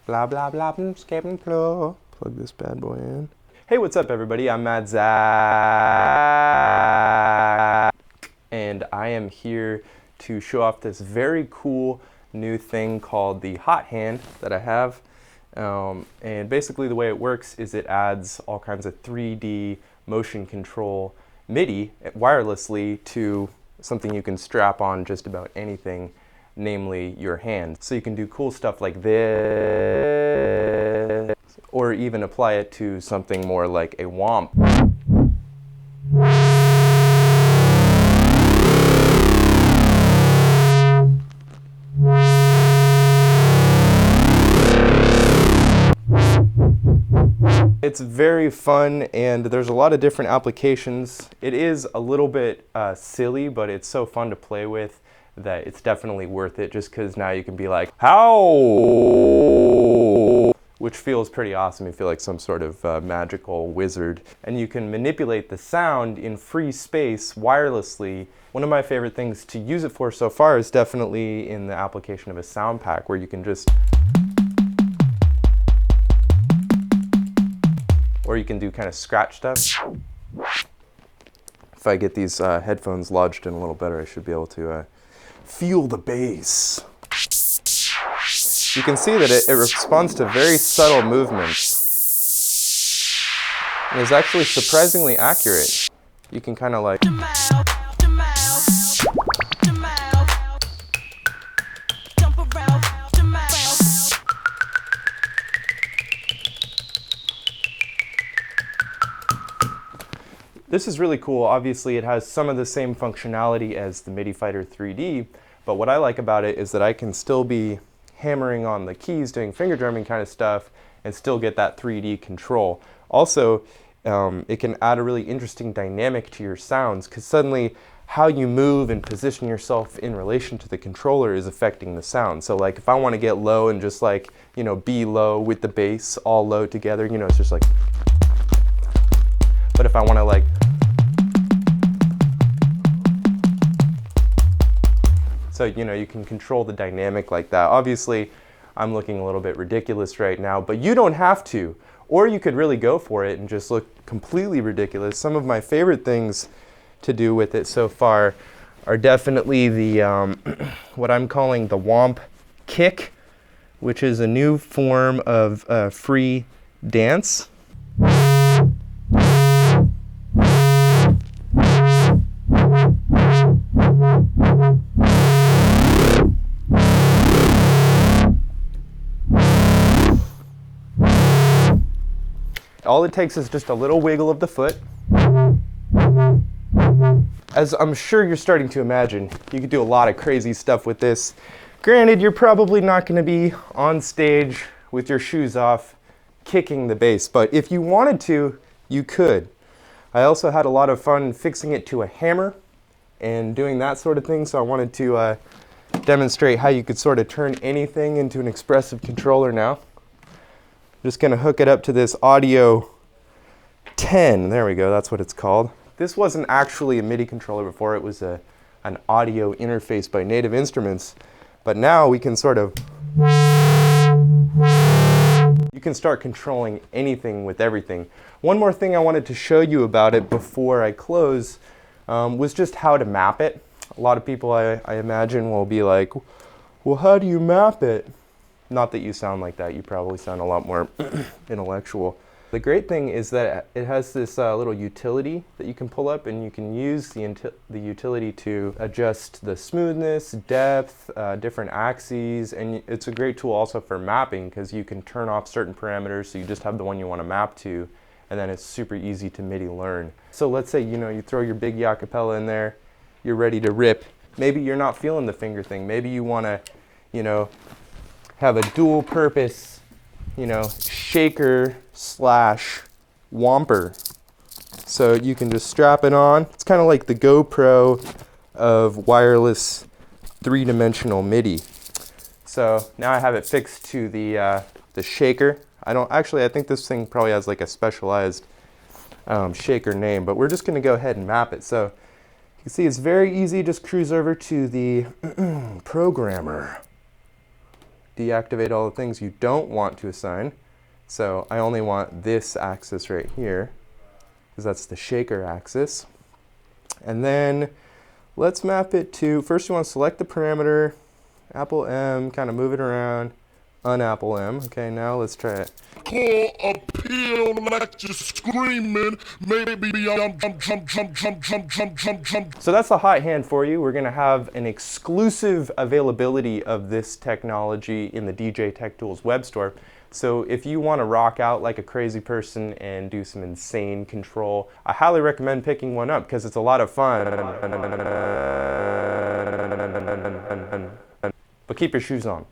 Blah, blah, blah, skip and flow. Plug this bad boy in. Hey, what's up, everybody? I'm Mad Zach, and I am here to show off this very cool new thing called the Hot Hand that I have. And basically the way it works is it adds all kinds of 3D motion control Midi wirelessly to something you can strap on just about anything, namely your hand. So you can do cool stuff like this, or even apply it to something more like a womp. It's very fun, and there's a lot of different applications. It is a little bit silly, but it's so fun to play with that it's definitely worth it, just because now you can be like, how? Which feels pretty awesome. You feel like some sort of magical wizard. And you can manipulate the sound in free space wirelessly. One of my favorite things to use it for so far is definitely in the application of a sound pack, where you can just, or you can do kind of scratch stuff. If I get these headphones lodged in a little better, I should be able to feel the bass. You can see that it responds to very subtle movements. And is actually surprisingly accurate. You can kind of like, this is really cool. Obviously, it has some of the same functionality as the MIDI Fighter 3D, but what I like about it is that I can still be hammering on the keys, doing finger drumming kind of stuff, and still get that 3D control. Also, it can add a really interesting dynamic to your sounds, because suddenly how you move and position yourself in relation to the controller is affecting the sound. So like if I want to get low and just like, you know, be low with the bass all low together, you know, it's just like, but if I want to like, so, you know, you can control the dynamic like that. Obviously, I'm looking a little bit ridiculous right now, but you don't have to. Or you could really go for it and just look completely ridiculous. Some of my favorite things to do with it so far are definitely the, what I'm calling the womp kick, which is a new form of free dance. All it takes is just a little wiggle of the foot. As I'm sure you're starting to imagine, you could do a lot of crazy stuff with this. Granted, you're probably not going to be on stage with your shoes off kicking the bass, but if you wanted to, you could. I also had a lot of fun fixing it to a hammer and doing that sort of thing, so I wanted to demonstrate how you could sort of turn anything into an expressive controller now. Just going to hook it up to this Audio 10. There we go, that's what it's called. This wasn't actually a MIDI controller before, it was an audio interface by Native Instruments. But now we can sort of, you can start controlling anything with everything. One more thing I wanted to show you about it before I close was just how to map it. A lot of people, I imagine, will be like, well, how do you map it? Not that you sound like that, you probably sound a lot more intellectual. The great thing is that it has this little utility that you can pull up, and you can use the utility to adjust the smoothness, depth, different axes, and it's a great tool also for mapping, because you can turn off certain parameters so you just have the one you want to map to, and then it's super easy to MIDI learn. So let's say, you know, you throw your big acapella in there, you're ready to rip. Maybe you're not feeling the finger thing, maybe you want to, you know, have a dual purpose, you know, shaker slash womper. So you can just strap it on. It's kind of like the GoPro of wireless three-dimensional MIDI. So now I have it fixed to the shaker. I think this thing probably has like a specialized shaker name, but we're just gonna go ahead and map it. So you can see it's very easy, just cruise over to the programmer. deactivate all the things you don't want to assign. So I only want this axis right here, because that's the shaker axis. And then let's map it to, first you want to select the parameter, Apple M, kind of move it around, un-Apple M. Okay, now let's try it. Core appeal like you're screaming, maybe I'm jump. So that's the hot hand for you. We're gonna have an exclusive availability of this technology in the DJ TechTools web store. So if you want to rock out like a crazy person and do some insane control, I highly recommend picking one up because it's a lot of fun. But keep your shoes on.